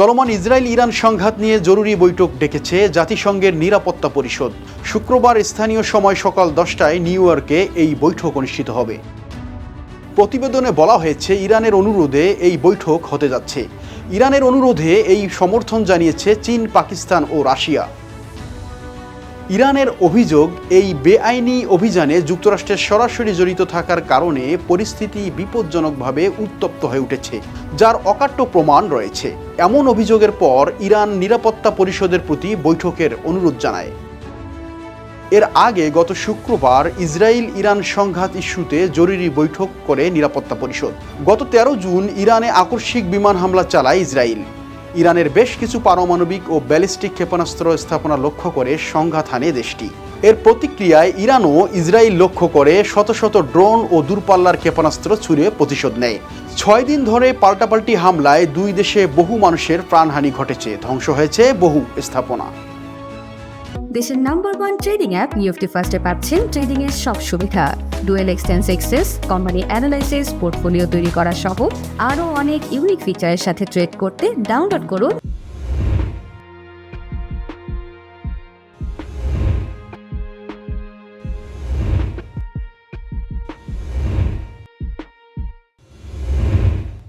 চলমান Israel Iran সংঘাত নিয়ে জরুরি বৈঠক ডেকেছে জাতিসংঘের নিরাপত্তা পরিষদ। শুক্রবার স্থানীয় সময় সকাল 10টায় নিউ ইয়র্কে এই বৈঠক অনুষ্ঠিত হবে। প্রতিবেদনে বলা হয়েছে, ইরানের অনুরোধে এই বৈঠক হতে যাচ্ছে। ইরানের অনুরোধে এই সমর্থন জানিয়েছে চীন, পাকিস্তান ও রাশিয়া। ইরানের অভিযোগ, এই বেআইনি অভিযানে যুক্তরাষ্ট্রের সরাসরি জড়িত থাকার কারণে পরিস্থিতি বিপজ্জনকভাবে উত্তপ্ত হয়ে উঠেছে, যার অকাট্য প্রমাণ রয়েছে। এমন অভিযোগের পর ইরান নিরাপত্তা পরিষদের প্রতি বৈঠকের অনুরোধ জানায়। এর আগে গত শুক্রবার ইসরায়েল ইরান সংঘাত ইস্যুতে জরুরি বৈঠক করে নিরাপত্তা পরিষদ। গত 13 জুন ইরানে আকস্মিক বিমান হামলা চালায় ইসরায়েল। ইরানের বেশ কিছু পারমাণবিক ও ব্যালিস্টিক ক্ষেপণাস্ত্র স্থাপনা লক্ষ্য করে সংঘাত হানে দেশটি। এর প্রতিক্রিয়ায় ইরানও ইসরায়েল লক্ষ্য করে শত শত ড্রোন ও দূরপাল্লার ক্ষেপণাস্ত্র ছুড়ে প্রতিশোধ নেয়। 6 দিন ধরে পাল্টাপাল্টি হামলায় দুই দেশে বহু মানুষের প্রাণহানি ঘটেছে, ধ্বংস হয়েছে বহু স্থাপনা। দেশের নাম্বার 1 ট্রেডিং অ্যাপ নিফটি ফার্স্টে পাচ্ছেন ট্রেডিং এর সব সুবিধা, dual exchange access, company analysis, portfolio তৈরি করা সহ আরও অনেক ইউনিক ফিচারের সাথে ট্রেড করতে ডাউনলোড করুন